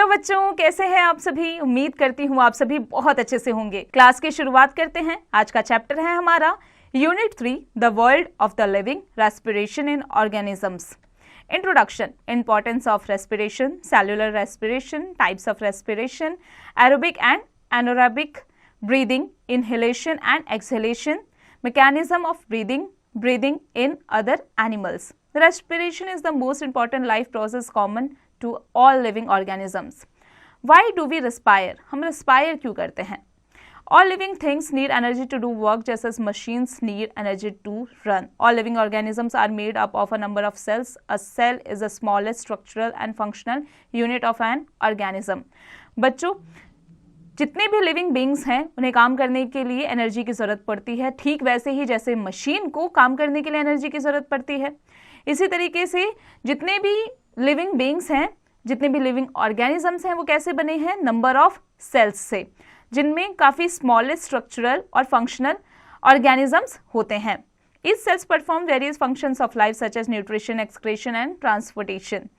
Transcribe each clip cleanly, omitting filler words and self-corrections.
Hello बच्चों, कैसे हैं आप सभी। उम्मीद करती हूँ आप सभी बहुत अच्छे से होंगे। क्लास की शुरुआत करते हैं। आज का चैप्टर है हमारा unit 3 the world of the living respiration in organisms. Introduction, importance of respiration, cellular respiration, types of respiration, aerobic and anaerobic breathing, inhalation and exhalation, mechanism of breathing in other animals. Respiration is the most important life process common to all living organisms. Why do we respire? हम respire क्यों करते हैं? All living things need energy to do work just as machines need energy to run. All living organisms are made up of a number of cells. A cell is the smallest structural and functional unit of an organism. बच्चों, जितने भी living beings हैं उन्हें काम करने के लिए energy की ज़रूरत पड़ती है, ठीक वैसे ही जैसे मशीन को काम करने के लिए एनर्जी की ज़रूरत पड़ती है। इसी तरीके से जितने भी लिविंग बींग्स हैं, जितने भी लिविंग ऑर्गेनिजम्स हैं, वो कैसे बने हैं? नंबर ऑफ सेल्स से, जिनमें काफ़ी स्मॉलेस्ट स्ट्रक्चरल और फंक्शनल ऑर्गेनिजम्स होते हैं। Each cells perform various functions of life such as nutrition, excretion and transportation.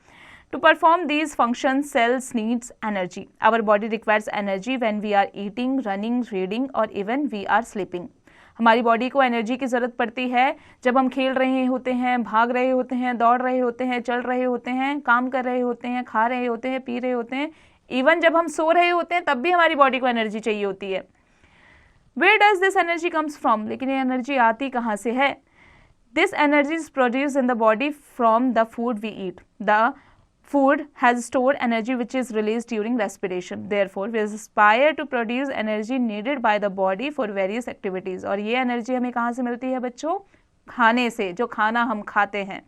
To perform these functions, cells needs energy. Our body requires energy when we are eating, running, reading or even we are sleeping. हमारी body को energy की ज़रूरत पड़ती है जब हम खेल रहे होते हैं, भाग रहे होते हैं, दौड़ रहे होते हैं, चल रहे होते हैं, काम कर रहे होते हैं, खा रहे होते हैं, पी रहे होते हैं, इवन जब हम सो रहे होते हैं तब भी हमारी बॉडी को एनर्जी चाहिए होती है। Where does this energy comes from? लेकिन ये एनर्जी आती कहाँ से है? This energy is produced in the body from the food we eat. The food has stored energy which is released during respiration. Therefore, we aspire to produce energy needed by the body for various activities. और ये energy हमें कहाँ से मिलती है बच्चों? खाने से, जो खाना हम खाते हैं।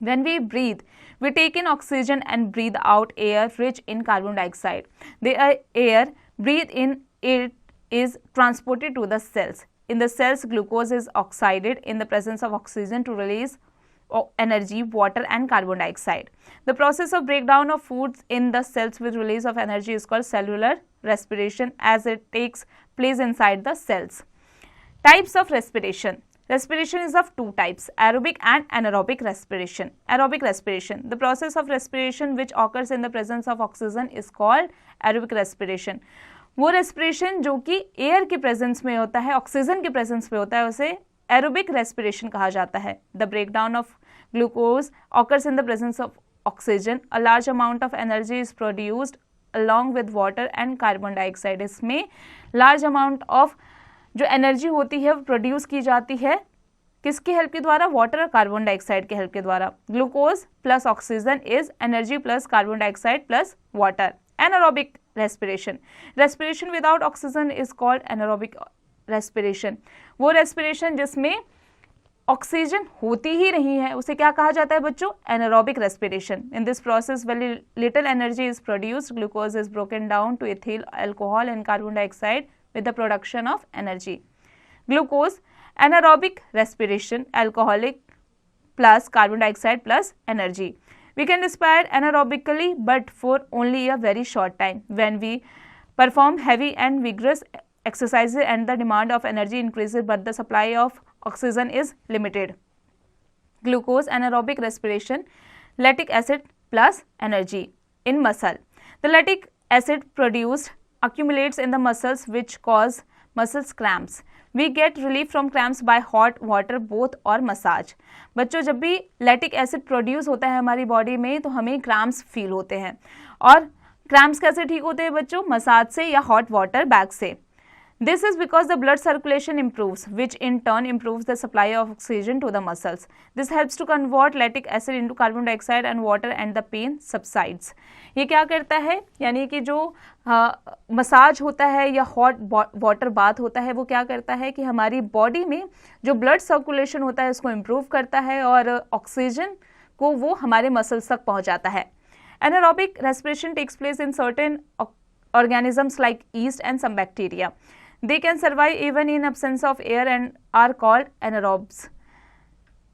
When we breathe, we take in oxygen and breathe out air rich in carbon dioxide. The air breathed in it is transported to the cells. In the cells, glucose is oxidized in the presence of oxygen to release energy, water and carbon dioxide. The process of breakdown of foods in the cells with release of energy is called cellular respiration as it takes place inside the cells. Types of respiration. Respiration is of two types, aerobic and anaerobic respiration. Aerobic respiration. The process of respiration which occurs in the presence of oxygen is called aerobic respiration. वो respiration जो कि air के presence में होता है, oxygen के presence में होता है, उसे एरोबिक रेस्पिरेशन कहा जाता है। The breakdown of glucose occurs in the presence of oxygen. A large amount of energy is produced along with water and carbon dioxide. इसमें लार्ज अमाउंट ऑफ जो एनर्जी होती है वो प्रोड्यूस की जाती है किसकी हेल्प के द्वारा? वाटर और कार्बन डाइऑक्साइड के हेल्प के द्वारा। Glucose plus oxygen is energy plus carbon dioxide plus water. Anaerobic respiration. Respiration without oxygen is called anaerobic respiration. वो रेस्पिरेशन जिसमें ऑक्सीजन होती ही नहीं है उसे क्या कहा जाता है बच्चों? Anaerobic respiration. In this process very little energy is produced, glucose is broken down to ethyl alcohol and carbon dioxide with the production of energy. Glucose, anaerobic respiration, alcoholic plus carbon dioxide plus energy. We can respire anaerobically but for only a very short time. When we perform heavy and vigorous exercises and the demand of energy increases but the supply of oxygen is limited. Glucose, anaerobic respiration, lactic acid plus energy. In muscle, the lactic acid produced accumulates in the muscles which cause muscle cramps. We get relief from cramps by hot water, both और massage. बच्चों, जब भी lactic acid produce होता है हमारी body में तो हमें क्रैम्प्स फील होते हैं। और क्रैम्प्स कैसे ठीक होते हैं बच्चों? मसाज से या हॉट वाटर बैग से। This is because the blood circulation improves, which in turn improves the supply of oxygen to the muscles. This helps to convert lactic acid into carbon dioxide and water and the pain subsides. ये क्या करता है? यानी कि जो massage होता है या हॉट वाटर बाथ होता है वो क्या करता है कि हमारी बॉडी में जो ब्लड सर्कुलेशन होता है उसको इम्प्रूव करता है और ऑक्सीजन को वो हमारे मसल्स तक पहुँचाता है। Anaerobic respiration takes place in certain organisms like yeast and some bacteria. They can survive even in absence of air and are called anaerobes.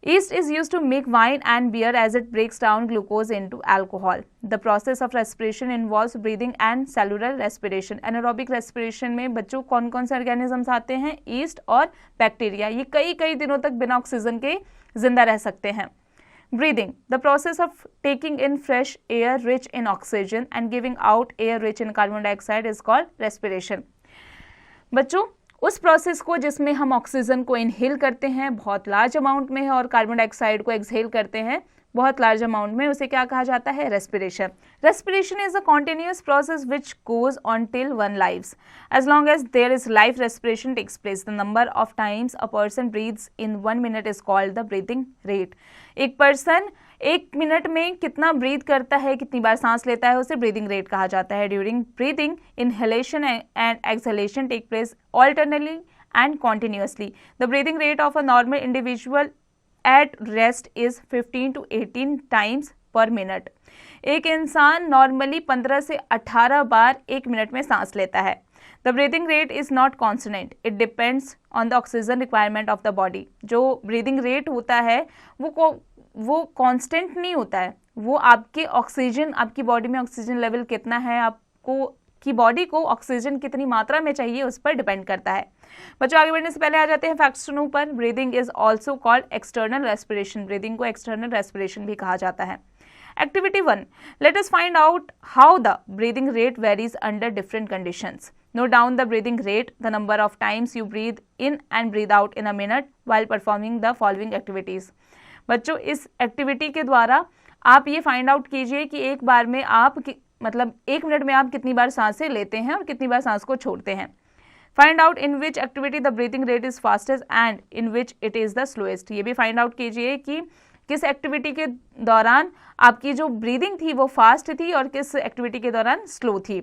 Yeast is used to make wine and beer as it breaks down glucose into alcohol. The process of respiration involves breathing and cellular respiration. Anaerobic respiration में बच्चों कौन कौन से organisms आते हैं? East और bacteria. ये कई दिनों तक बिना ऑक्सीजन के जिंदा रह सकते हैं। Breathing, the process of taking in fresh air rich in oxygen and giving out air rich in carbon dioxide is called respiration. बच्चों, उस प्रोसेस को जिसमें हम ऑक्सीजन को इनहेल करते हैं बहुत लार्ज अमाउंट में है और कार्बन डाइऑक्साइड को एक्सहेल करते हैं बहुत लार्ज अमाउंट में, उसे क्या कहा जाता है? Respiration. Respiration is a continuous process which goes on till one lives. As long as there is life, respiration takes place. The number of times a person breathes in 1 minute is called the breathing rate. एक person 1 minute में कितना breathe करता है, कितनी बार सांस लेता है, उसे ब्रीदिंग रेट कहा जाता है. During breathing, inhalation and exhalation take place alternately and continuously. The breathing rate of a normal individual at rest is 15 to 18 times per minute. एक इंसान नॉर्मली 15 से 18 बार 1 मिनट में सांस लेता है. The breathing rate is not constant, it depends on the oxygen requirement of the body. जो breathing rate होता है वो कांस्टेंट नहीं होता है, वो आपके ऑक्सीजन, आपकी बॉडी में ऑक्सीजन लेवल कितना है, आपको की बॉडी को ऑक्सीजन कितनी मात्रा में चाहिए उस पर डिपेंड करता है. बच्चों, आगे बढ़ने से पहले आ जाते हैं फैक्ट्स टू नो पर. Breathing is also called external respiration. Breathing को एक्सटर्नल रेस्पिरेशन भी कहा जाता है. Activity 1, let us find out how the breathing rate varies under different conditions. Note down the breathing rate, the number of times you breathe in and breathe out in a minute while performing the following activities. बच्चों, इस activity के द्वारा आप ये find out कीजिए कि एक बार में आप मतलब 1 मिनट में आप कितनी बार सांसें लेते हैं और कितनी बार सांस को छोड़ते हैं. Find out in which activity the breathing rate is fastest and in which it is the slowest. ये भी फाइंड आउट कीजिए कि किस एक्टिविटी के दौरान आपकी जो ब्रीदिंग थी वो फास्ट थी और किस एक्टिविटी के दौरान स्लो थी.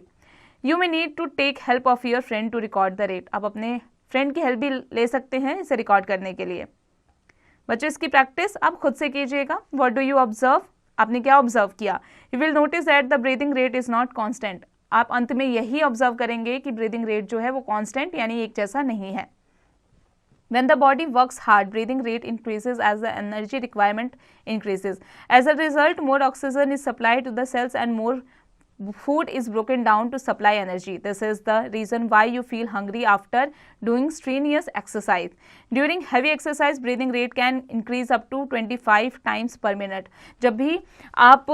You may need to take help of your friend to record the rate. आप अपने फ्रेंड की हेल्प भी ले सकते हैं इसे रिकॉर्ड करने के लिए. बच्चों, इसकी प्रैक्टिस आप खुद से कीजिएगा. What do you observe? आपने क्या ऑब्जर्व किया? You will notice that the breathing rate is not constant. आप अंत में यही ऑब्जर्व करेंगे कि ब्रीदिंग रेट जो है वो कांस्टेंट यानी एक जैसा नहीं है. When the body works hard, breathing rate increases as the energy requirement increases. As a result, more oxygen is supplied to the cells and more food is broken down to supply energy. This is the reason why you feel hungry after doing strenuous exercise. During heavy exercise, breathing rate can increase up to 25 times per minute. जब भी आप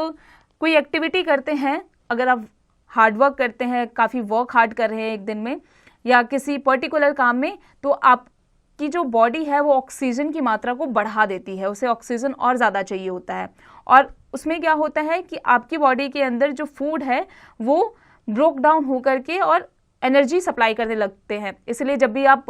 कोई activity करते हैं, अगर आप hard work करते हैं, काफ़ी वर्क हार्ड कर रहे हैं एक दिन में या किसी पर्टिकुलर काम में, तो आपकी जो बॉडी है वो ऑक्सीजन की मात्रा को बढ़ा देती है, उसे ऑक्सीजन और ज़्यादा चाहिए होता है. और उसमें क्या होता है कि आपकी बॉडी के अंदर जो फूड है वो ब्रोक डाउन होकर के और एनर्जी सप्लाई करने लगते हैं. इसलिए जब भी आप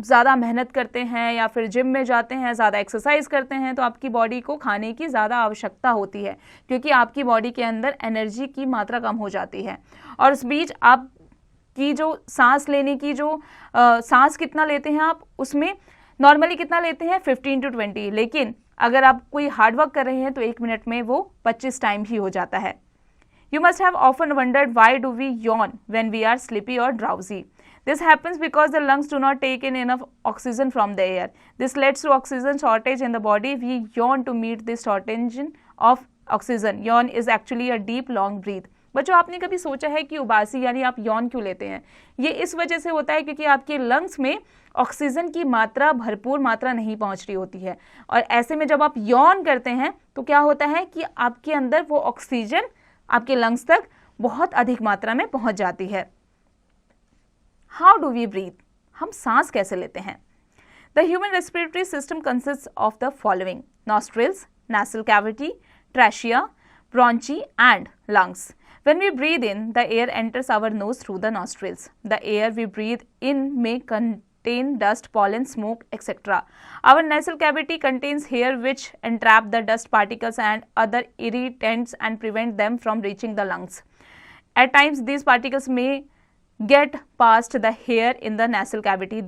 ज़्यादा मेहनत करते हैं या फिर जिम में जाते हैं, ज़्यादा एक्सरसाइज करते हैं, तो आपकी बॉडी को खाने की ज़्यादा आवश्यकता होती है क्योंकि आपकी बॉडी के अंदर एनर्जी की मात्रा कम हो जाती है. और उस बीच आपकी जो सांस लेने की जो सांस कितना लेते हैं आप, उसमें नॉर्मली कितना लेते हैं? 15 to 20. लेकिन अगर आप कोई हार्ड वर्क कर रहे हैं तो 1 मिनट में वो 25 टाइम ही हो जाता है. You must have often wondered why do we yawn when we are sleepy or drowsy. This happens because the lungs do not take in enough oxygen from the air. This leads to oxygen shortage in the body. We yawn to meet this shortage of oxygen. Yawn is actually a deep long breath. बच्चों, आपने कभी सोचा है कि उबासी यानी आप यौन क्यों लेते हैं? ये इस वजह से होता है क्योंकि आपके लंग्स में ऑक्सीजन की मात्रा, भरपूर मात्रा नहीं पहुंच रही होती है. और ऐसे में जब आप यौन करते हैं तो क्या होता है कि आपके अंदर वो ऑक्सीजन आपके लंग्स तक बहुत अधिक मात्रा में पहुंच जाती है. How do we breathe? हम सांस कैसे लेते हैं? The human respiratory system consist of the following: nostrils, nasal cavity, trachea, bronchi and lungs. When we breathe in, the air enters our nose through the nostrils. The air we breathe in may contain dust, pollen, smoke, etc. Our nasal cavity contains hair which entrap the dust particles and other irritants and prevent them from reaching the lungs. At times, these particles may get past the hair in the nasal cavity.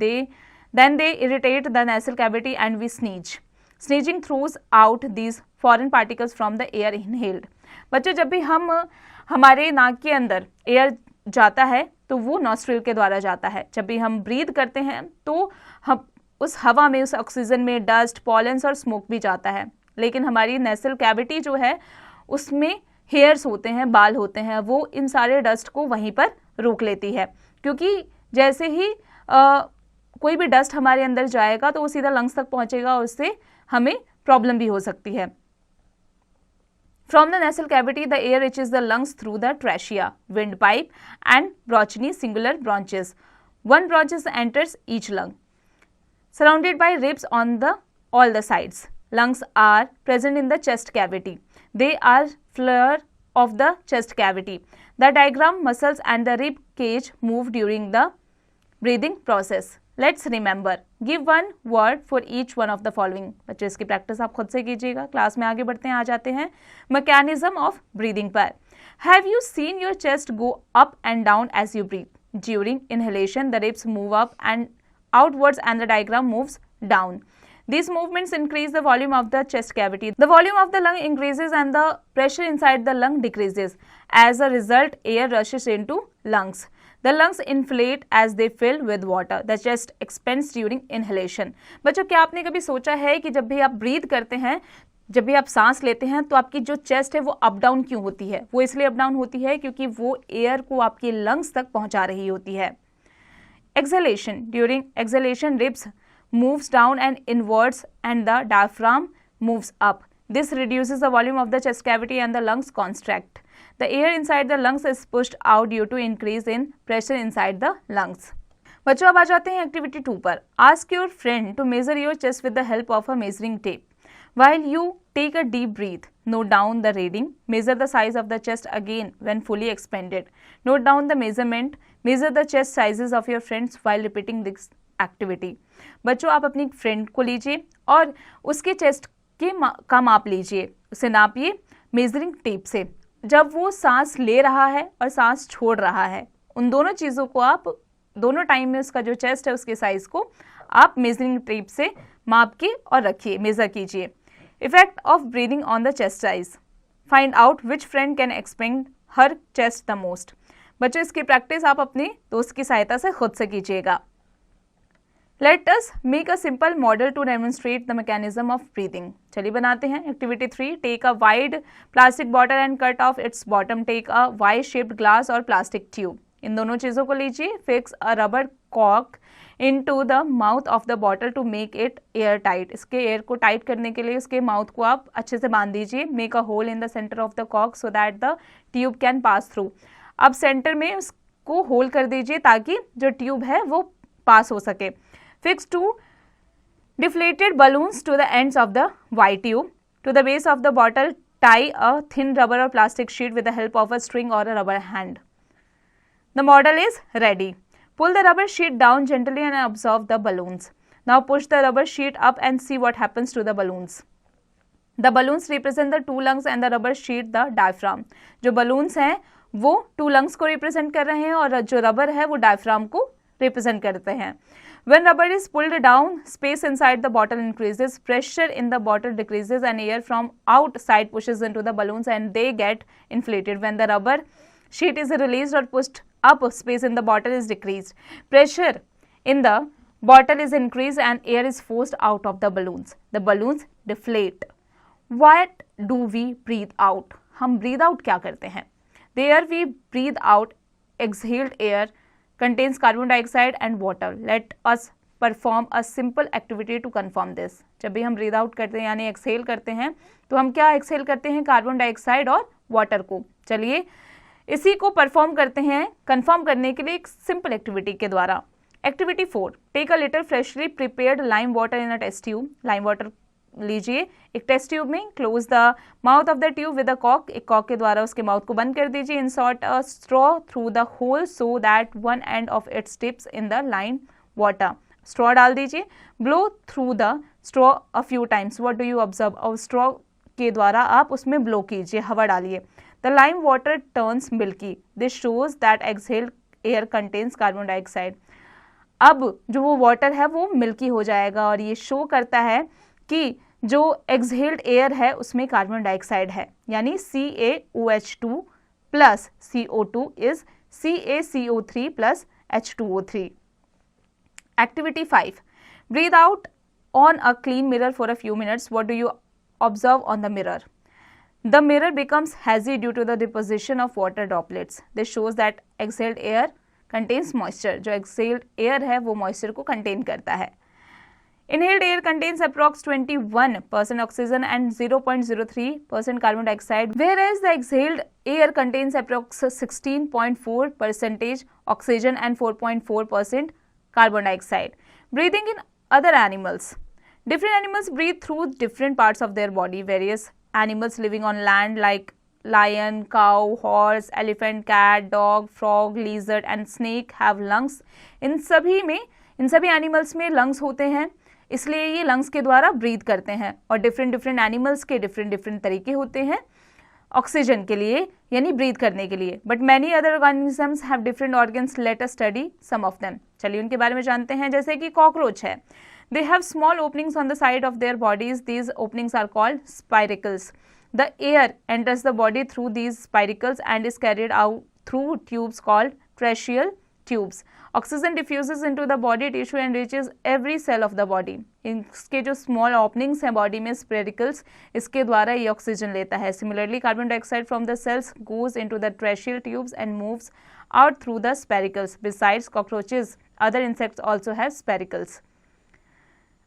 Then they irritate the nasal cavity and we sneeze. Sneezing throws out these foreign particles from the air inhaled. बच्चों, जब भी हमारे नाक के अंदर air जाता है तो वो नॉस्ट्रिल के द्वारा जाता है. जब भी हम ब्रीथ करते हैं तो हम उस हवा में, उस ऑक्सीजन में डस्ट, पॉलेंस और स्मोक भी जाता है. लेकिन हमारी नेसल कैविटी जो है उसमें हेयर्स होते हैं, बाल होते हैं, वो इन सारे डस्ट को वहीं पर रोक लेती है. क्योंकि जैसे ही कोई भी डस्ट हमारे अंदर जाएगा तो वो सीधा लंग्स तक पहुंचेगा और उससे हमें प्रॉब्लम भी हो सकती है. From the nasal cavity, the air reaches the lungs through the trachea, windpipe, and bronchi, singular bronches. One bronchus enters each lung, surrounded by ribs on all the sides. Lungs are present in the chest cavity. They are floor of the chest cavity. The diaphragm muscles and the rib cage move during the breathing process. Let's remember. Give one word for each one of the following. बच्चों इसकी practice आप खुद से कीजिएगा. Class में आगे बढ़ते हैं, आ जाते हैं मैकेनिज्म ऑफ ब्रीदिंग पर. Have you seen your chest go up and down as you breathe? During inhalation, the ribs move up and outwards and the diaphragm moves down. These movements increase the volume of the chest cavity. The volume of the lung increases and the pressure inside the lung decreases. As a result, air rushes into lungs. The lungs inflate as they fill with water. The chest expands during inhalation. बच्चों, क्या आपने कभी सोचा है कि जब भी आप ब्रीथ करते हैं, जब भी आप सांस लेते हैं, तो आपकी जो चेस्ट है वो अप डाउन क्यों होती है? वो इसलिए अप डाउन होती है क्योंकि वो एयर को आपके लंग्स तक पहुंचा रही होती है. Exhalation. During exhalation, ribs moves down and inwards and the diaphragm moves up. This reduces the volume of the chest cavity and the lungs contract. The air inside the lungs is pushed out due to increase in pressure inside the lungs. बच्चों, अब आ जाते हैं activity 2 पर. Ask your friend to measure your chest with the help of a measuring tape. While you take a deep breath, note down the reading. Measure the size of the chest again when fully expanded. Note down the measurement. Measure the chest sizes of your friends while repeating this activity. बच्चों, आप अपनी friend को लीजिए और उसके chest का माप लीजिए, उसे नापिए मेजरिंग टेप से. जब वो सांस ले रहा है और सांस छोड़ रहा है, उन दोनों चीज़ों को आप दोनों टाइम में उसका जो चेस्ट है उसके साइज को आप मेजरिंग टेप से माप के और रखिए, मेजर कीजिए. Effect of breathing on the chest size. Find out which friend can expand her chest the most. बच्चों, इसकी प्रैक्टिस आप अपने दोस्त की सहायता से खुद से कीजिएगा. Let us make a simple model to demonstrate the mechanism of breathing. चलिए बनाते हैं. Activity 3. Take a wide plastic bottle and cut off its bottom. Take a Y-shaped glass or plastic tube. इन दोनों चीज़ों को लीजिए. Fix a rubber cork into the mouth of the bottle to make it airtight. इसके air को tight करने के लिए उसके माउथ को आप अच्छे से बांध दीजिए. Make a hole in the center of the cork so that the tube can pass through. अब सेंटर में उसको होल कर दीजिए ताकि जो ट्यूब है वो पास हो सके. Fix 2 deflated balloons to the ends of the Y tube. To the base of the bottle, tie a thin rubber or plastic sheet with the help of a string or a rubber hand. The model is ready. Pull the rubber sheet down gently and absorb the balloons. Now push the rubber sheet up and see what happens to the balloons. The balloons represent the two lungs and the rubber sheet the diaphragm. जो balloons हैं वो two lungs को represent कर रहे हैं और जो rubber है वो diaphragm को represent करते हैं. When rubber is pulled down, space inside the bottle increases, pressure in the bottle decreases and air from outside pushes into the balloons and they get inflated. When the rubber sheet is released or pushed up, space in the bottle is decreased. Pressure in the bottle is increased and air is forced out of the balloons. The balloons deflate. What do we breathe out? हम breathe out क्या करते हैं? The air we breathe out, exhaled air, contains carbon dioxide and water. Let us perform a simple activity to confirm this. जब भी हम breathe out करते हैं यानी एक्सहेल करते हैं तो हम क्या एक्सहेल करते हैं? कार्बन डाइऑक्साइड और वाटर को. चलिए इसी को परफॉर्म करते हैं कंफर्म करने के लिए एक सिंपल एक्टिविटी के द्वारा. Activity 4. Take a little freshly prepared lime water in a test tube. Lime water लीजिए एक टेस्ट ट्यूब में. Close the mouth of the tube with a कॉक. एक कॉक के द्वारा उसके माउथ को बंद कर दीजिए. Insert a straw through the hole so that one end of its tips in the lime water. Straw डाल दीजिए. Blow through the straw a few times. What do you observe? और स्ट्रॉ के द्वारा आप उसमें ब्लो कीजिए, हवा डालिए. The lime water turns milky. This shows that exhaled air contains carbon dioxide. अब जो वो वाटर है वो मिल्की हो जाएगा और ये शो करता है कि जो एक्सहेल्ड एयर है उसमें कार्बन डाइऑक्साइड है, यानी CaOH2 plus CO2 is CaCO3 plus H2O3. Activity 5. Breathe out on a clean mirror for a few minutes. What do you observe on the mirror? The mirror becomes hazy due to the deposition of water droplets. This shows that exhaled air contains moisture. जो exhaled air है वो moisture को contain करता है. Inhaled air contains approx 21% oxygen and 0.03% carbon dioxide, whereas the exhaled air contains approx 16.4% oxygen and 4.4% carbon dioxide. Breathing in other animals. Different animals breathe through different parts of their body. Various animals living on land like lion, cow, horse, elephant, cat, dog, frog, lizard and snake have lungs. इन सभी animals में lungs होते हैं, इसलिए ये lungs के द्वारा breathe करते हैं. और डिफरेंट एनिमल्स के डिफरेंट तरीके होते हैं ऑक्सीजन के लिए यानी ब्रीथ करने के लिए. But many other organisms have different organs. Let us study some of them. चलिए उनके बारे में जानते हैं. जैसे कि कॉकरोच है. They have small openings on the side of their bodies. These openings are called spiracles. The air enters the body through these spiracles and is carried out through tubes called tracheal tubes. Oxygen diffuses into the body tissue and reaches every cell of the body. इसके जो small openings हैं body में spiracles, इसके द्वारा ये oxygen लेता है. Similarly, carbon dioxide from the cells goes into the tracheal tubes and moves out through the spiracles. Besides cockroaches, other insects also have spiracles.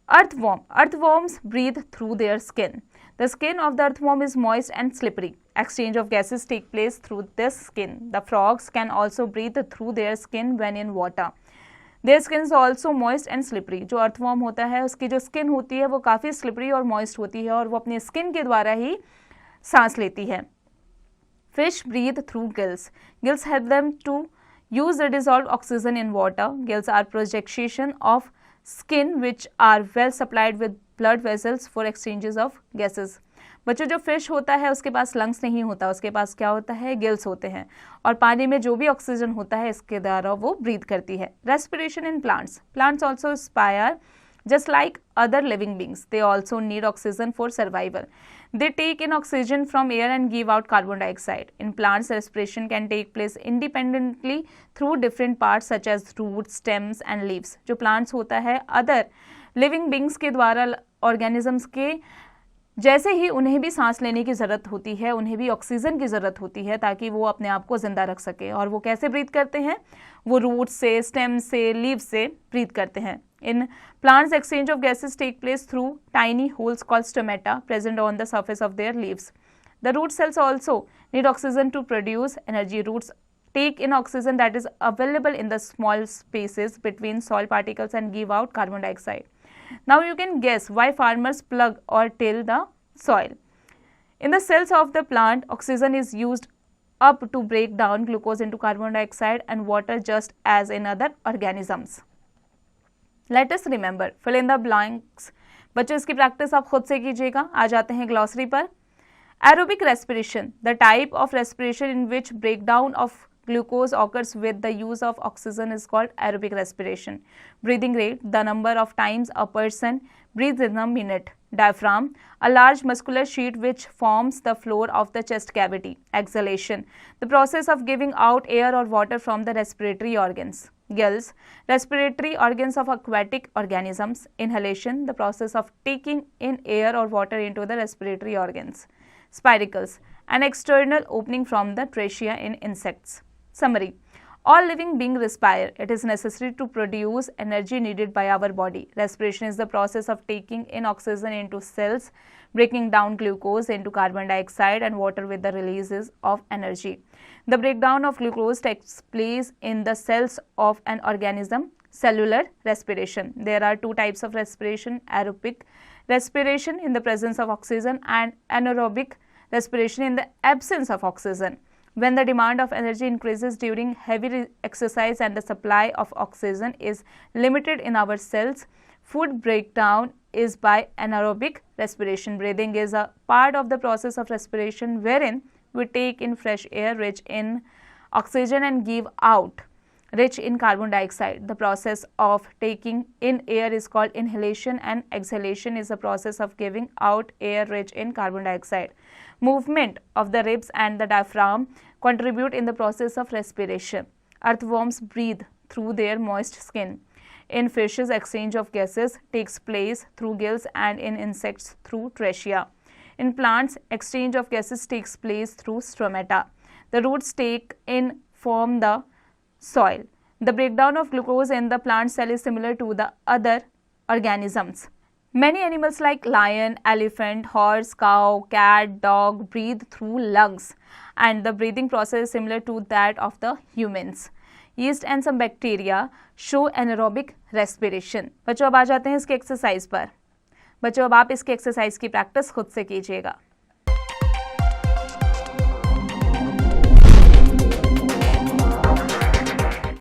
Earthworm. Earthworms breathe through their skin. The skin of the earthworm is moist and slippery. Exchange of gases take place through this skin. The frogs can also breathe through their skin when in water. Their skin is also moist and slippery. जो earthworm होता है उसकी जो skin होती है वो काफ़ी slippery और moist होती है और वो अपने skin के द्वारा ही सांस लेती है. Fish breathe through gills. Gills help them to use the dissolved oxygen in water. Gills are projection of skin which are well supplied with blood vessels for exchanges of gases. बच्चों जो fish होता है उसके पास lungs नहीं होता, उसके पास क्या होता है, गिल्स होते हैं और पानी में जो भी ऑक्सीजन होता है इसके द्वारा वो ब्रीथ करती है. Respiration in plants. Plants also Aspire just like other living beings. They also need oxygen for survival. They take in oxygen from air and give out carbon dioxide. In plants, respiration can take place independently through different parts such as roots, stems and leaves. जो plants होता है other living beings के द्वारा organisms के जैसे ही उन्हें भी सांस लेने की ज़रूरत होती है, उन्हें भी ऑक्सीजन की ज़रूरत होती है ताकि वो अपने आप को ज़िंदा रख सके. और वो कैसे ब्रीथ करते हैं, वो रूट से, स्टेम से, लीव से ब्रीथ करते हैं. In plants, exchange of gases take place through tiny holes called stomata present on the surface of their leaves. The root cells also need oxygen to produce energy. Roots take in oxygen that is available in the small spaces between soil particles and give out carbon dioxide. Now you can guess why farmers plug or till the soil. In the cells of the plant, oxygen is used up to break down glucose into carbon dioxide and water just as in other organisms. Let us remember, fill in the blanks. बच्चों इसकी practice आप खुद से कीजिएगा. आ जाते हैं glossary पर. Aerobic respiration, the type of respiration in which breakdown of glucose occurs with the use of oxygen is called aerobic respiration. Breathing rate, the number of times a person breathes in a minute. Diaphragm, a large muscular sheet which forms the floor of the chest cavity. Exhalation, the process of giving out air or water from the respiratory organs. Gills, respiratory organs of aquatic organisms. Inhalation, the process of taking in air or water into the respiratory organs. Spiracles, an external opening from the trachea in insects. Summary. All living beings respire. It is necessary to produce energy needed by our body. Respiration is the process of taking in oxygen into cells, breaking down glucose into carbon dioxide and water with the releases of energy. The breakdown of glucose takes place in the cells of an organism. Cellular respiration. There are two types of respiration: aerobic respiration in the presence of oxygen and anaerobic respiration in the absence of oxygen. When the demand of energy increases during heavy exercise and the supply of oxygen is limited in our cells, food breakdown is by anaerobic respiration. Breathing is a part of the process of respiration wherein we take in fresh air rich in oxygen and give out rich in carbon dioxide. The process of taking in air is called inhalation and exhalation is the process of giving out air rich in carbon dioxide. Movement of the ribs and the diaphragm contribute in the process of respiration. Earthworms breathe through their moist skin. In fishes, exchange of gases takes place through gills and in insects through trachea. In plants, exchange of gases takes place through stomata. The roots take in from the soil. The breakdown of glucose in the plant cell is similar to the other organisms. Many animals like lion, elephant, horse, cow, cat, dog breathe through lungs, and the breathing process is similar to that of the humans. Yeast and some bacteria show anaerobic respiration. बच्चों अब आ जाते हैं इसके exercise पर. बच्चों अब आप इसके एक्सरसाइज की प्रैक्टिस खुद से कीजिएगा.